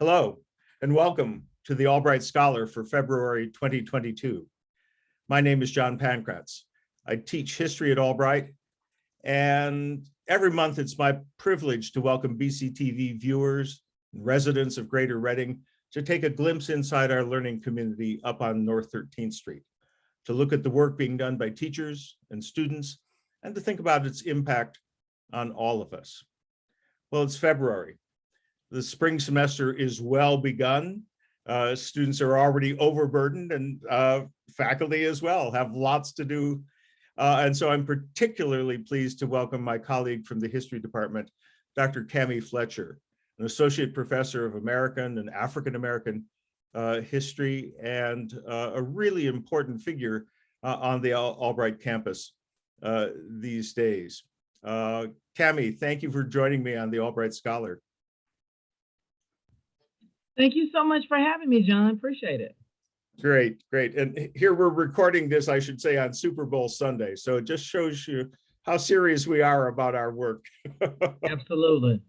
Hello, and welcome to the Albright Scholar for February 2022. My name is John Pankratz. I teach history at Albright, and every month it's my privilege to welcome BCTV viewers and residents of Greater Reading to take a glimpse inside our learning community up on North 13th Street, to look at the work being done by teachers and students, and to think about its impact on all of us. Well, it's February. The spring semester is well begun. Students are already overburdened, and faculty as well have lots to do. And so I'm particularly pleased to welcome my colleague from the history department, Dr. Cami Fletcher, an associate professor of American and African American history, and a really important figure on the Albright campus these days. Cami, thank you for joining me on the Albright Scholar. Thank you so much for having me, John. Appreciate it. Great, great. And here we're recording this, I should say, on Super Bowl Sunday. So it just shows you how serious we are about our work. Absolutely.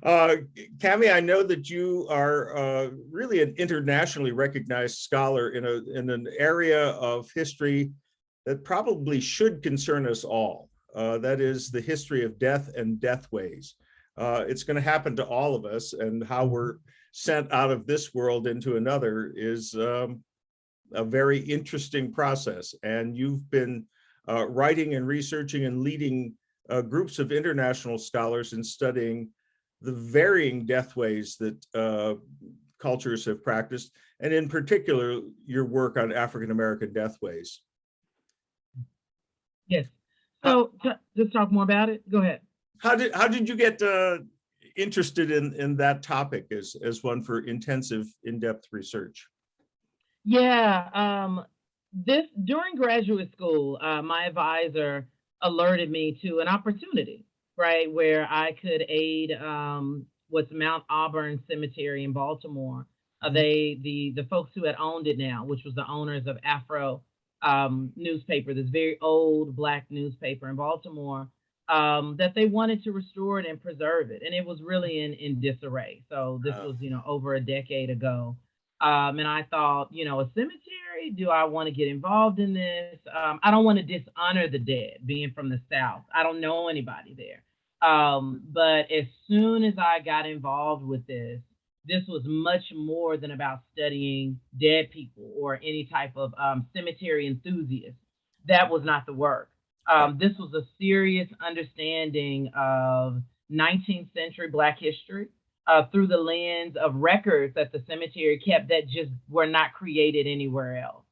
Cami, I know that you are really an internationally recognized scholar in an area of history that probably should concern us all. That is the history of death and deathways. It's going to happen to all of us, and how we're sent out of this world into another is a very interesting process. And you've been writing and researching and leading groups of international scholars in studying the varying deathways that cultures have practiced, and in particular, your work on African American deathways. Yes. So let's talk more about it. Go ahead. How did you get interested in that topic as one for intensive, in-depth research? Yeah, during graduate school, my advisor alerted me to an opportunity, right, where I could aid what's Mount Auburn Cemetery in Baltimore. The folks who had owned it now, which was the owners of Afro newspaper, this very old Black newspaper in Baltimore, that they wanted to restore it and preserve it. And it was really in disarray. So this was, over a decade ago. And I thought, a cemetery, do I want to get involved in this? I don't want to dishonor the dead, being from the South. I don't know anybody there. But as soon as I got involved with this was much more than about studying dead people or any type of cemetery enthusiast. That was not the work. This was a serious understanding of 19th century Black history through the lens of records that the cemetery kept that just were not created anywhere else,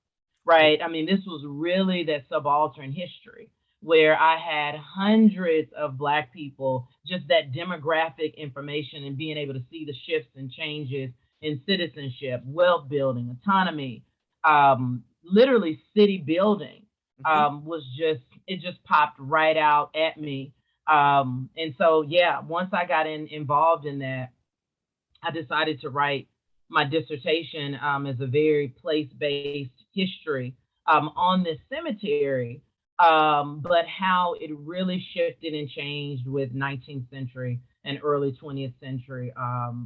right? I mean, this was really that subaltern history where I had hundreds of Black people, just that demographic information and being able to see the shifts and changes in citizenship, wealth building, autonomy, literally city building. It just popped right out at me. And so, yeah, once I got involved in that, I decided to write my dissertation as a very place-based history on this cemetery, but how it really shifted and changed with 19th century and early 20th century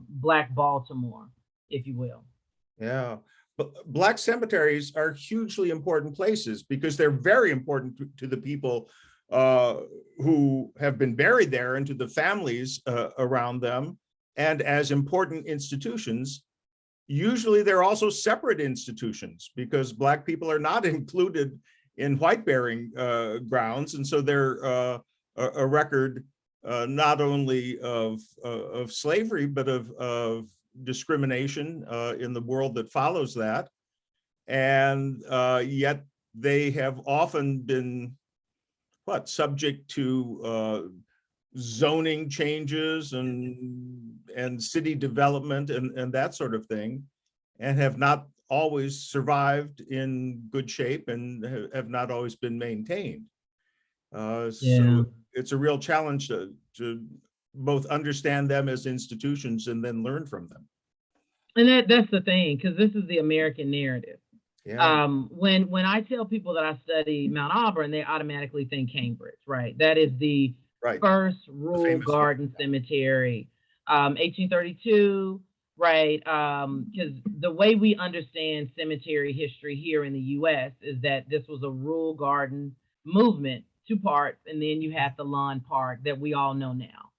Black Baltimore, if you will. Yeah. Black cemeteries are hugely important places because they're very important to the people who have been buried there and to the families around them. And as important institutions, usually they're also separate institutions because Black people are not included in white burying grounds. And so they're a record not only of slavery, but of discrimination in the world that follows that. And yet they have often been subject to zoning changes and city development and that sort of thing, and have not always survived in good shape and have not always been maintained. So it's a real challenge to both understand them as institutions and then learn from them. And that's the thing, because this is the American narrative. Yeah. When I tell people that I study Mount Auburn, they automatically think Cambridge, right? That is the first rural garden cemetery, 1832. right? Because the way we understand cemetery history here in the US is that this was a rural garden movement, two parts, and then you have the lawn part that we all know now,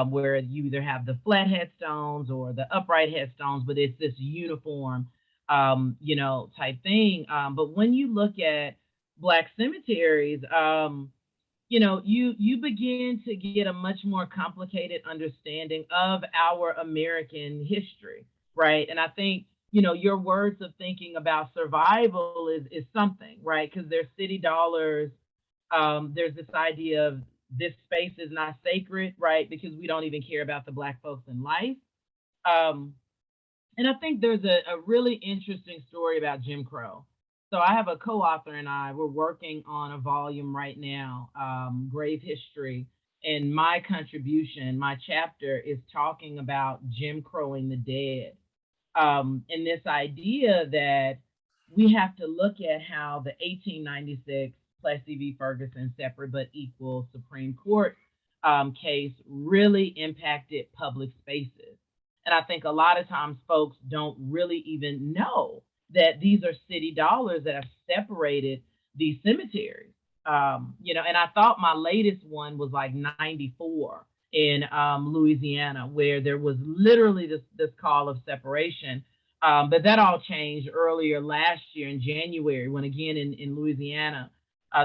where you either have the flat headstones or the upright headstones, but it's this uniform, type thing. But when you look at Black cemeteries, you begin to get a much more complicated understanding of our American history, right? And I think your words of thinking about survival is something, right? Because there's city dollars. There's this idea of this space is not sacred, right? Because we don't even care about the Black folks in life. Um, and I think there's a really interesting story about Jim Crow. So I have a co-author and we're working on a volume right now, Grave History. And my contribution, my chapter is talking about Jim Crowing the dead. And this idea that we have to look at how the 1896 Plessy v. Ferguson separate but equal Supreme Court case really impacted public spaces. And I think a lot of times folks don't really even know that these are city dollars that have separated these cemeteries. And I thought my latest one was like 94 in Louisiana, where there was literally this call of separation. But that all changed earlier last year in January, when again in Louisiana,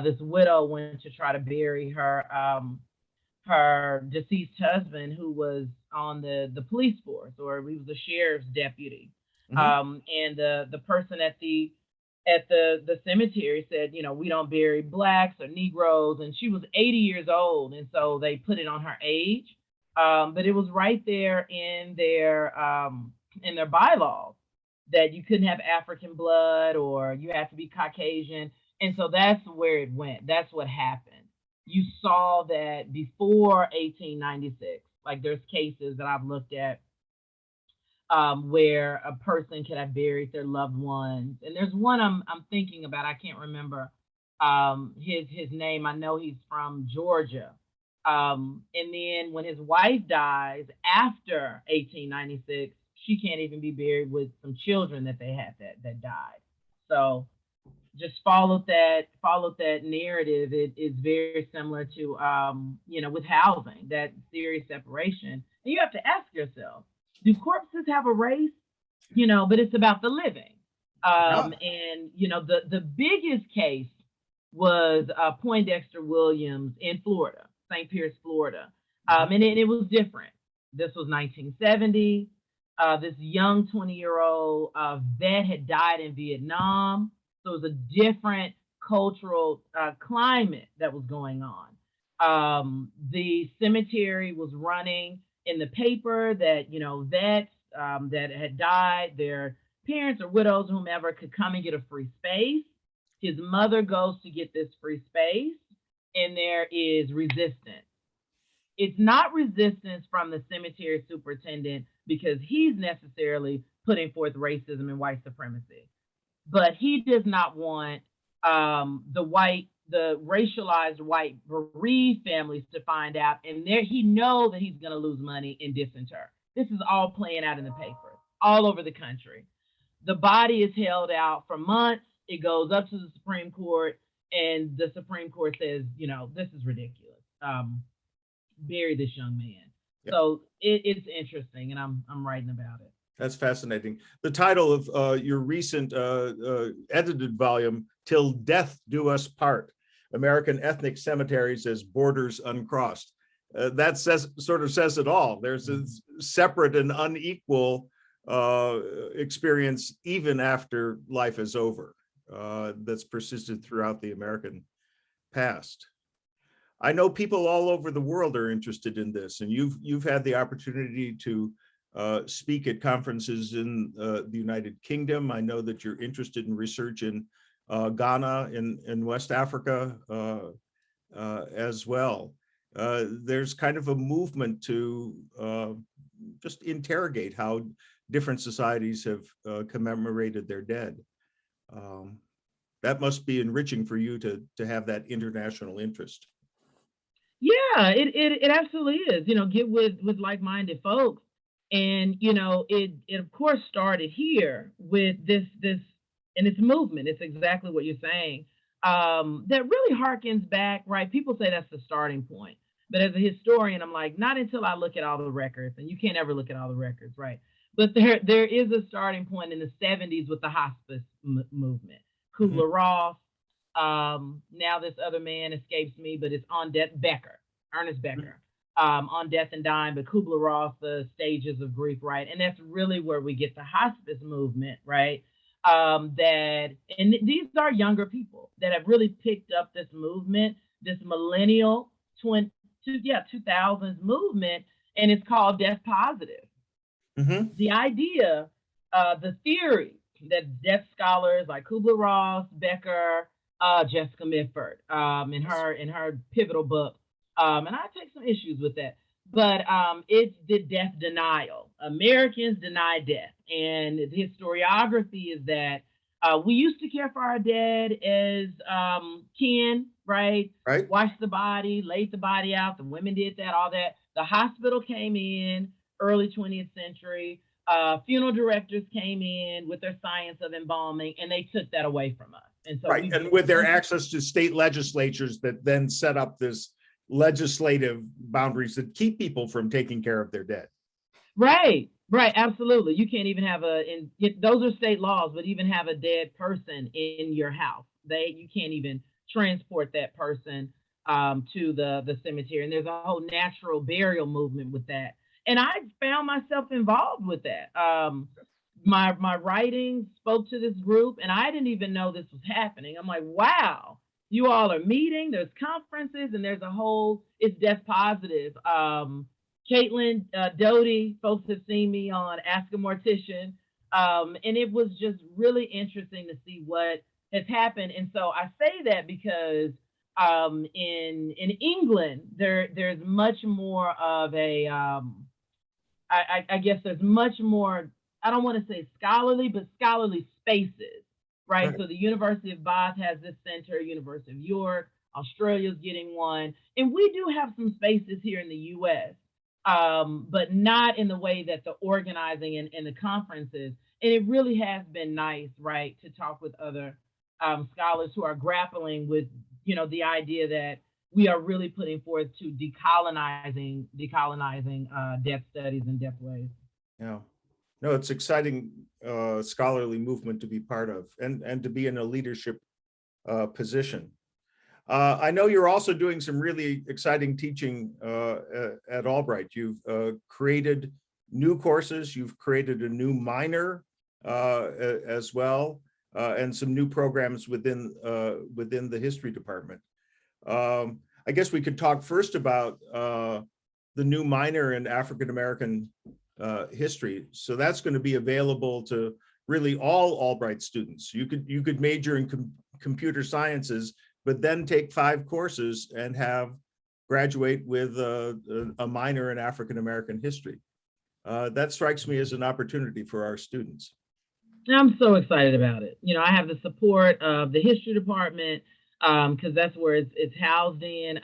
this widow went to try to bury her deceased husband, who was on the police force, or he was a sheriff's deputy. Mhm. And the person at the cemetery said, we don't bury Blacks or Negroes, and she was 80 years old, and so they put it on her age. But it was right there in their bylaws that you couldn't have African blood, or you have to be Caucasian. And so that's where it went. That's what happened. You saw that before 1896. Like, there's cases that I've looked at, where a person could have buried their loved ones. And there's one I'm thinking about. I can't remember his name. I know he's from Georgia. And then when his wife dies after 1896, she can't even be buried with some children that they had that died. So just followed that narrative. It is very similar to with housing, that serious separation. And you have to ask yourself, do corpses have a race? But it's about the living. Yeah. And the biggest case was Poindexter Williams in Florida, St. Pierce, Florida. Mhm. And it was different. This was 1970. This young 20-year-old vet had died in Vietnam. So it was a different cultural climate that was going on. The cemetery was running in the paper that, vets that had died, their parents or widows, whomever, could come and get a free space. His mother goes to get this free space, and there is resistance. It's not resistance from the cemetery superintendent because he's necessarily putting forth racism and white supremacy, but he does not want the racialized white bereaved families to find out, and there he know that he's going to lose money and disinter. This is all playing out in the papers all over the country. The body is held out for months. It goes up to the Supreme Court, and the Supreme Court says, this is ridiculous. Bury this young man. Yeah, So it's interesting, and I'm writing about it. that's fascinating. The title of your recent edited volume, Till Death Do Us Part, American Ethnic Cemeteries as Borders Uncrossed. That sort of says it all. There's a separate and unequal experience even after life is over, that's persisted throughout the American past. I know people all over the world are interested in this, and you've had the opportunity to speak at conferences in the United Kingdom. I know that you're interested in research in Ghana in West Africa as well. There's kind of a movement to just interrogate how different societies have commemorated their dead. That must be enriching for you to have that international interest. Yeah, it absolutely is. Get with like-minded folks. And it of course started here with this and it's movement. It's exactly what you're saying. That really harkens back, right? People say that's the starting point. But as a historian, I'm like, not until I look at all the records, and you can't ever look at all the records, right? But there is a starting point in the 70s with the hospice movement. Mhm. Kubler-Ross, now this other man escapes me, but it's on death, Becker, Ernest Becker, on death and dying, but Kubler-Ross, the stages of grief, right? And that's really where we get the hospice movement, right? And these are younger people that have really picked up this movement, this millennial 2000s movement, and it's called death positive. Mhm. The idea, the theory that death scholars like Kubler-Ross, Becker, Jessica Mitford, in her pivotal book, and I take some issues with that, but it's the death denial. Americans deny death, and the historiography is that we used to care for our dead as kin, right? Right. Washed the body, laid the body out. The women did that, all that. The hospital came in early 20th century. Funeral directors came in with their science of embalming, and they took that away from us. And so Right. And with their access to state legislatures that then set up this legislative boundaries that keep people from taking care of their dead. right, right, absolutely. You can't even have those are state laws, but even have a dead person in your house. You can't even transport that person to the cemetery. And there's a whole natural burial movement with that. And I found myself involved with that. My writing spoke to this group, and I didn't even know this was happening. I'm like, wow, you all are meeting. There's conferences, and there's a whole. It's death positive. Caitlin Doty, folks have seen me on Ask a Mortician, and it was just really interesting to see what has happened. And so I say that because in England there's much more of a I guess there's much more, I don't want to say scholarly, but scholarly spaces, right? Right. So the University of Bath has this center, University of York, Australia's getting one, and we do have some spaces here in the U.S., but not in the way that the organizing and the conferences. And it really has been nice, right, to talk with other scholars who are grappling with, the idea that we are really putting forth to decolonizing death studies and death ways. Yeah. No, it's exciting scholarly movement to be part of and to be in a leadership position. I know you're also doing some really exciting teaching at Albright. You've created new courses, you've created a new minor as well, and some new programs within the history department. I guess we could talk first about the new minor in African American history. So that's going to be available to really all Albright students. You could major in computer sciences, but then take 5 courses and graduate with a minor in African American history. That strikes me as an opportunity for our students. I'm so excited about it. I have the support of the history department, because that's where it's housed in.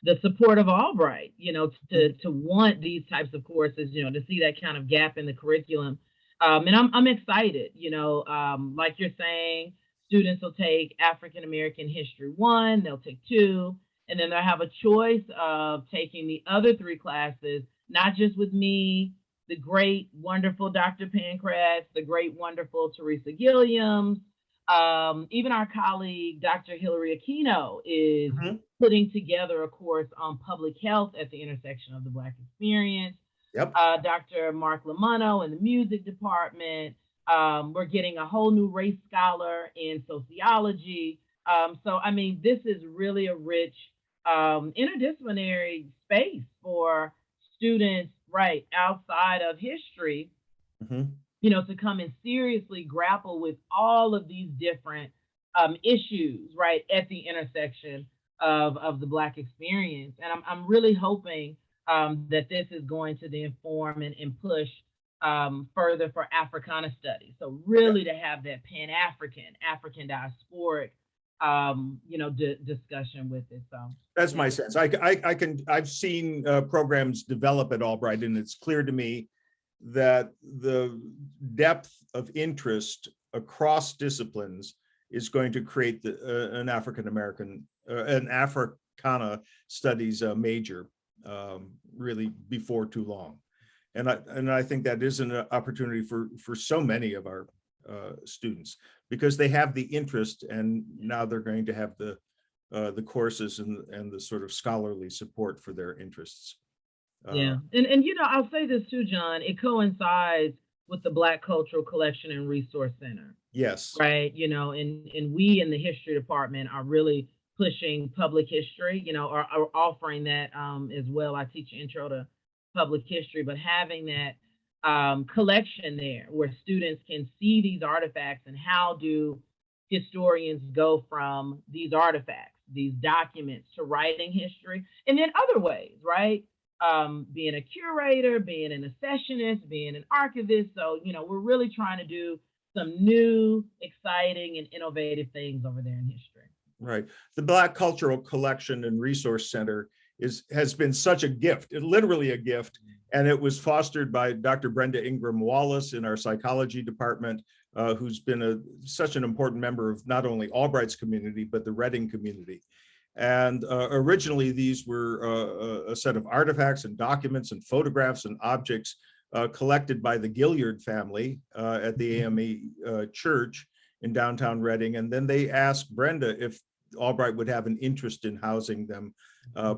The support of Albright, to want these types of courses, to see that kind of gap in the curriculum. And I'm excited, like you're saying, students will take African American History 1, they'll take 2, and then they'll have a choice of taking the other 3 classes, not just with me, the great, wonderful Dr. Pancratz, the great, wonderful Teresa Gilliams, even our colleague, Dr. Hillary Aquino, is putting together a course on public health at the intersection of the Black experience. Yep. Dr. Mark Lamono in the music department. We're getting a whole new race scholar in sociology. So, I mean, this is really a rich interdisciplinary space for students, right, outside of history, to come and seriously grapple with all of these different issues, right, at the intersection of the Black experience. And I'm really hoping that this is going to inform and push further for Africana studies. So really to have that Pan-African, African diasporic, discussion with it. So that's my sense. I've seen programs develop at Albright, and it's clear to me that the depth of interest across disciplines is going to create an African American, an Africana studies major, really before too long. And I think that is an opportunity for so many of our students, because they have the interest, and now they're going to have the courses and the sort of scholarly support for their interests. Yeah. And I'll say this too, John, it coincides with the Black Cultural Collection and Resource Center, Yes, right? And we in the history department are really pushing public history, are offering that as well. I teach intro to public history, but having that collection there where students can see these artifacts and how do historians go from these artifacts, these documents, to writing history, and then other ways, right? Being a curator, being an accessionist, being an archivist. So, we're really trying to do some new, exciting, and innovative things over there in history. right. The Black Cultural Collection and Resource Center has been such a gift, literally a gift. And it was fostered by Dr. Brenda Ingram Wallace in our psychology department, who's been such an important member of not only Albright's community, but the Reading community. And originally, these were a set of artifacts and documents and photographs and objects collected by the Gilliard family at the AME church in downtown Reading. And then they asked Brenda if Albright would have an interest in housing them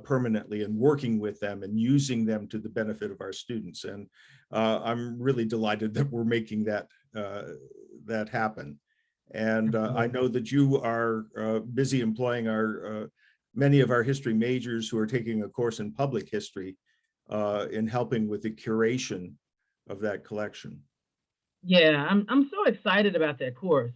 permanently and working with them and using them to the benefit of our students. And I'm really delighted that we're making that happen. And I know that you are busy employing many of our history majors who are taking a course in public history in helping with the curation of that collection. Yeah, I'm so excited about that course.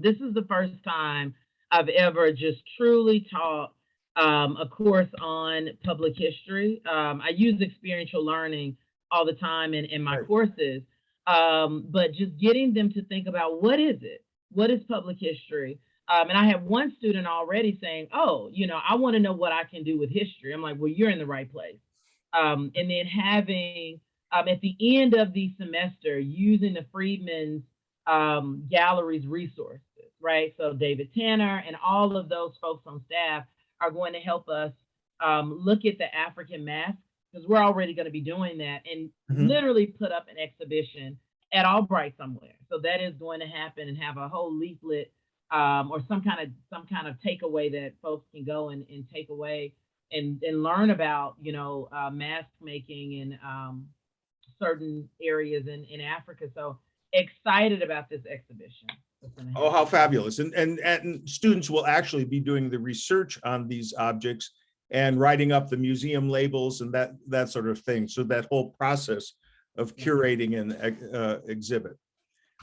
This is the first time I've ever just truly taught a course on public history. I use experiential learning all the time in my Right. courses, but just getting them to think about what is it? What is public history? And I have one student already saying, "Oh, I want to know what I can do with history." I'm like, "Well, you're in the right place." And then having at the end of the semester using the Freedmen's Galleries resources, right? So David Tanner and all of those folks on staff are going to help us look at the African mask, because we're already going to be doing that, and literally put up an exhibition at Albright somewhere. So that is going to happen, and have a whole leaflet or some kind of takeaway that folks can go and take away and learn about, mask making in certain areas in Africa. So excited about this exhibition. Oh, how fabulous. And students will actually be doing the research on these objects and writing up the museum labels and that sort of thing. So that whole process of curating an exhibit.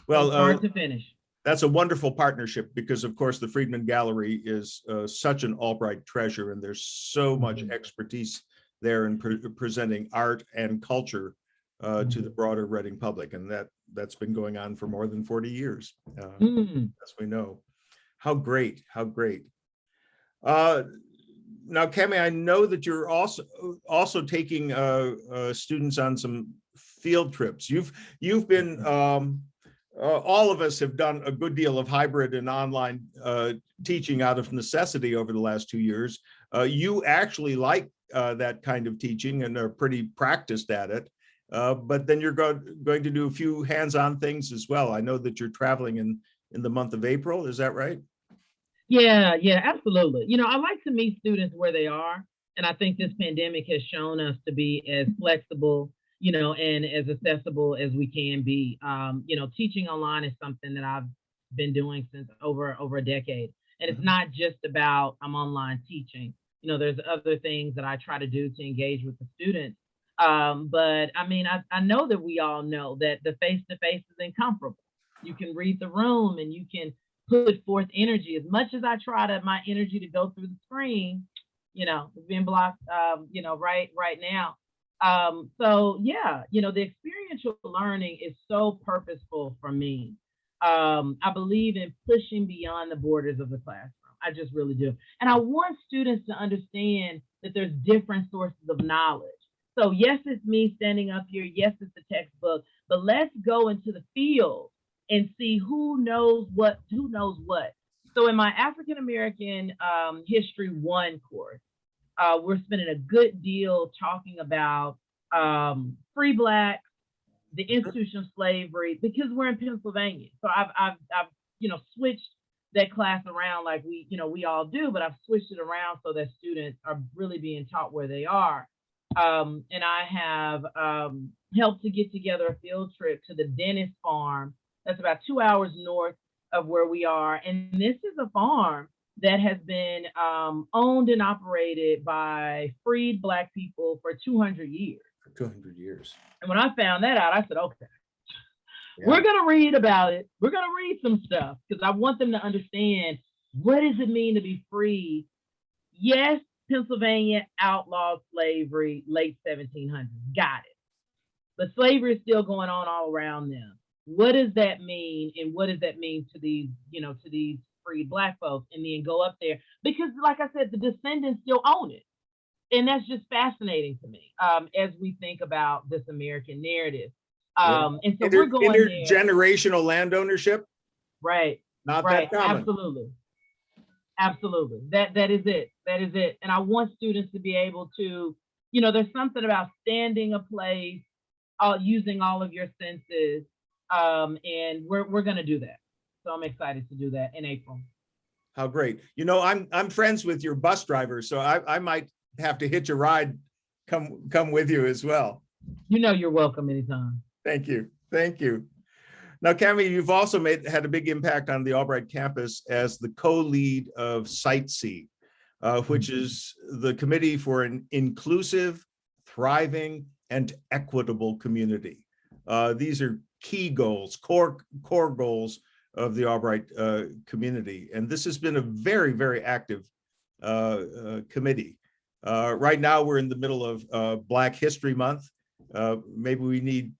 Well, start to finish. That's a wonderful partnership, because of course the Freedman Gallery is such an Albright treasure, and there's so much expertise there in presenting art and culture to the broader Reading public, and that's been going on for more than 40 years, as we know. How great, how great. Now, Cami, I know that you're also taking students on some field trips. You've been all of us have done a good deal of hybrid and online teaching out of necessity over the last 2 years. You actually like that kind of teaching and are pretty practiced at it. But then you're going to do a few hands-on things as well. I know that you're traveling in the month of April. Is that right? Yeah, absolutely. I like to meet students where they are. And I think this pandemic has shown us to be as flexible, and as accessible as we can be. Teaching online is something that I've been doing since over a decade. And it's not just about I'm online teaching. There's other things that I try to do to engage with the students. But I mean, I know that we all know that the face-to-face is incomparable. You can read the room and you can put forth energy. As much as I try my energy to go through the screen, it's being blocked, right now. So yeah, the experiential learning is so purposeful for me. I believe in pushing beyond the borders of the classroom. I just really do. And I want students to understand that there's different sources of knowledge. So yes, it's me standing up here. Yes, it's the textbook, but let's go into the field and see who knows what, So in my African American History 1 course, we're spending a good deal talking about free Blacks, the institution of slavery, because we're in Pennsylvania. So I've switched that class around like we all do, but I've switched it around so that students are really being taught where they are. And I have helped to get together a field trip to the Dennis Farm. That's about 2 hours north of where we are. And this is a farm that has been owned and operated by freed Black people for 200 years. For 200 years. And when I found that out, I said, okay, Yeah. we're going to read about it. We're going to read some stuff because I want them to understand, what does it mean to be free? Yes, Pennsylvania outlawed slavery late 1700s. Got it. But slavery is still going on all around them. What does that mean? And what does that mean to these freed Black folks? And then go up there, because like I said, the descendants still own it. And that's just fascinating to me as we think about this American narrative. And so we're going there. Intergenerational land ownership. Right. Not right. that common. Absolutely. Absolutely. That is it. That is it. And I want students to be able to, there's something about standing a place, using all of your senses. And we're going to do that. So I'm excited to do that in April. How great. I'm friends with your bus driver, so I might have to hitch a ride, come with you as well. You're welcome anytime. Thank you. Thank you. Now, Cami, you've also had a big impact on the Albright campus as the co-lead of SiteSee, which is the Committee for an Inclusive, Thriving, and Equitable Community. These are key goals, core goals of the Albright community. And this has been a very, very active committee. Right now, we're in the middle of Black History Month. Maybe we need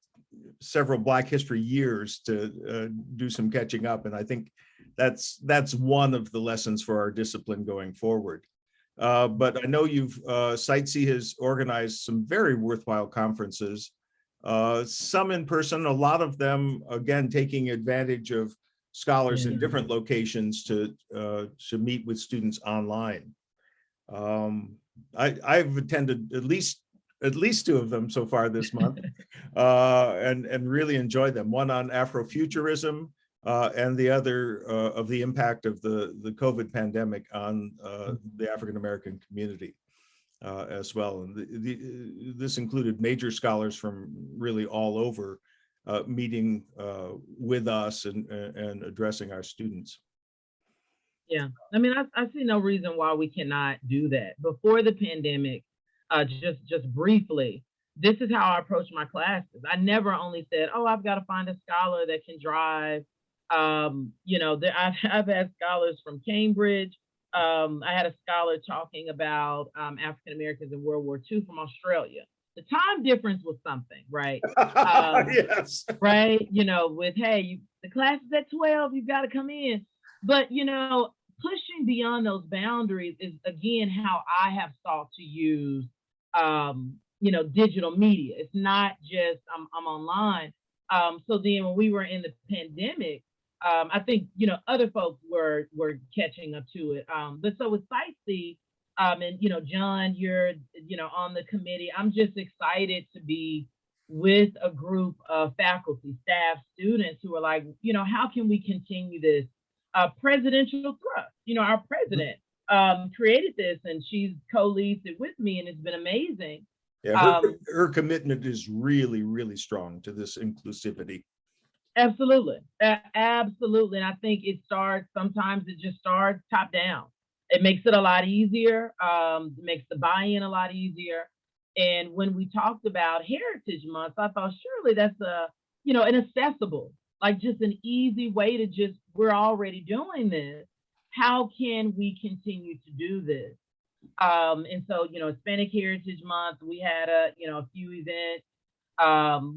several Black History years to do some catching up. And I think that's one of the lessons for our discipline going forward. But I know SiteSee has organized some very worthwhile conferences, some in person, a lot of them, again, taking advantage of scholars in different locations to meet with students online. I've attended at least 2 of them so far this month, and really enjoyed them. One on Afrofuturism, and the other of the impact of the COVID pandemic on the African American community as well. And this included major scholars from really all over meeting with us and addressing our students. Yeah, I mean, I see no reason why we cannot do that. Before the pandemic, just briefly, this is how I approach my classes. I never only said, oh, I've got to find a scholar that can drive. I've had scholars from Cambridge. I had a scholar talking about African Americans in World War II from Australia. The time difference was something, right? Yes. Right. With, hey, the class is at 12, you've got to come in. But, pushing beyond those boundaries is, again, how I have sought to use, digital media. It's not just I'm online. So then when we were in the pandemic, I think, other folks were catching up to it. But so with SiteSee, and, John, you're, on the committee, I'm just excited to be with a group of faculty, staff, students who are like, how can we continue this presidential thrust? Our president created this, and she's co-leads it with me, and it's been amazing. Yeah, her commitment is really, really strong to this inclusivity. Absolutely. Absolutely. And I think sometimes it just starts top down. It makes it a lot easier, makes the buy-in a lot easier. And when we talked about Heritage Month, I thought surely that's an accessible, like just an easy way to we're already doing this. How can we continue to do this? And so, Hispanic Heritage Month, we had a few events.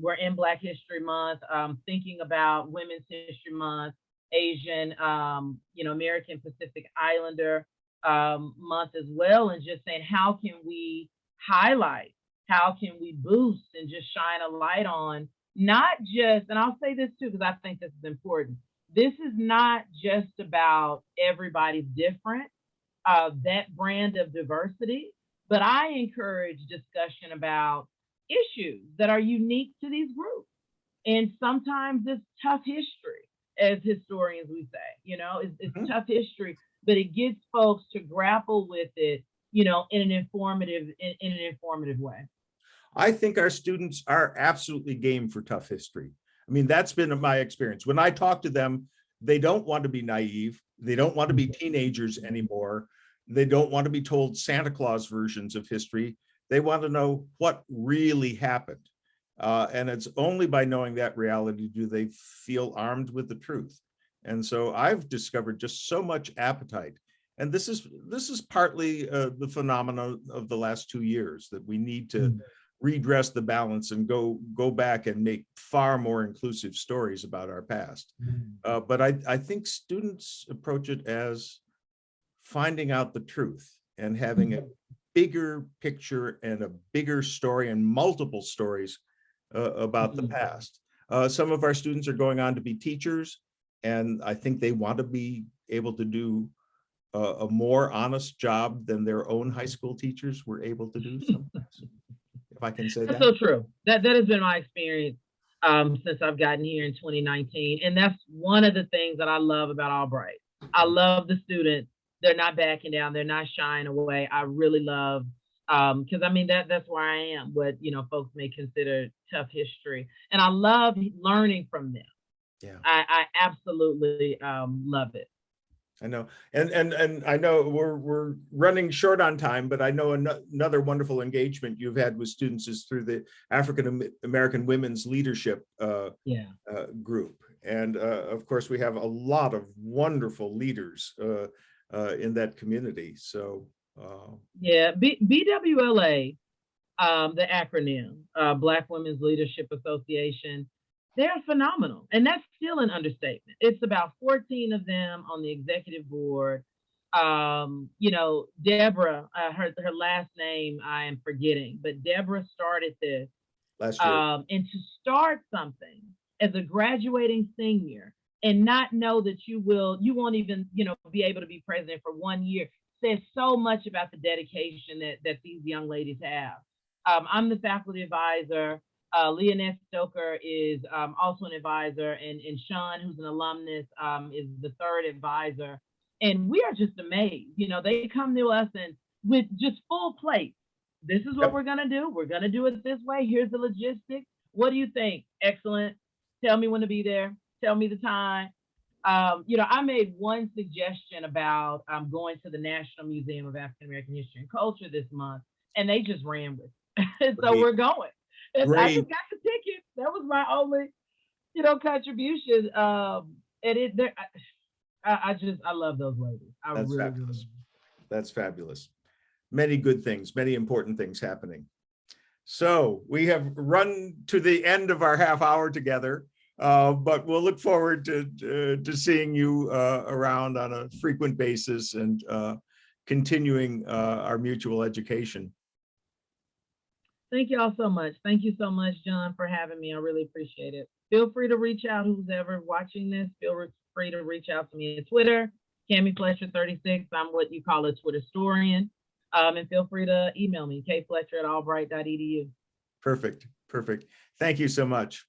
We're in Black History Month, thinking about Women's History Month, Asian, American Pacific Islander month as well, and just saying, how can we highlight, how can we boost and just shine a light on not just, and I'll say this too, because I think this is important. This is not just about everybody's different, that brand of diversity, but I encourage discussion about issues that are unique to these groups. And sometimes it's tough history, as historians we say, it's Mhm. tough history, but it gets folks to grapple with it, in an informative way. I think our students are absolutely game for tough history. I mean, that's been my experience. When I talk to them, they don't want to be naive. They don't want to be teenagers anymore. They don't want to be told Santa Claus versions of history. They want to know what really happened. And it's only by knowing that reality do they feel armed with the truth. And so I've discovered just so much appetite. And this is partly the phenomenon of the last 2 years, that we need to redress the balance and go back and make far more inclusive stories about our past. But I think students approach it as finding out the truth and having a bigger picture and a bigger story and multiple stories about the Mhm. past. Some of our students are going on to be teachers, and I think they want to be able to do a more honest job than their own high school teachers were able to do sometimes, if I can say That's that. so true. That has been my experience since I've gotten here in 2019, and that's one of the things that I love about Albright. I love the students. They're not backing down. They're not shying away. I really love, because I mean that's where I am. What folks may consider tough history, and I love learning from them. Yeah. I absolutely love it. I know, and I know we're running short on time, but I know another wonderful engagement you've had with students is through the African American Women's Leadership Yeah. group, and of course we have a lot of wonderful leaders in that community. So Yeah, BWLA, the acronym, Black Women's Leadership Association, they're phenomenal. And that's still an understatement. It's about 14 of them on the executive board. Deborah, her last name I am forgetting, but Deborah started this. last year, And to start something as a graduating senior and not know that you won't even, be able to be president for 1 year says so much about the dedication that these young ladies have. I'm the faculty advisor. Leonette Stoker is also an advisor, and Sean, who's an alumnus, is the third advisor. And we are just amazed. They come to us and with just full plates. This is what yep. we're gonna do. We're gonna do it this way. Here's the logistics. What do you think? Excellent. Tell me when to be there. Tell me the time. I made one suggestion about going to the National Museum of African American History and Culture this month, and they just ran with it. So Great, we're going. And I great. just got the ticket. That was my only, contribution. And I love those ladies. I That's really, really fabulous. do. That's fabulous. Many good things, many important things happening. So we have run to the end of our half hour together, but we'll look forward to seeing you around on a frequent basis and continuing our mutual education. Thank you all so much. Thank you so much, John, for having me. I really appreciate it. Feel free to reach out, who's ever watching this. Feel free to reach out to me on Twitter, Cami Fletcher 36. I'm what you call a Twitter historian. And feel free to email me, kfletcher@albright.edu. Perfect, perfect. Thank you so much.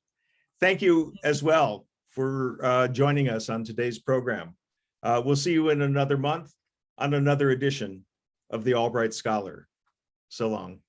Thank you as well for joining us on today's program. We'll see you in another month on another edition of the Albright Scholar. So long.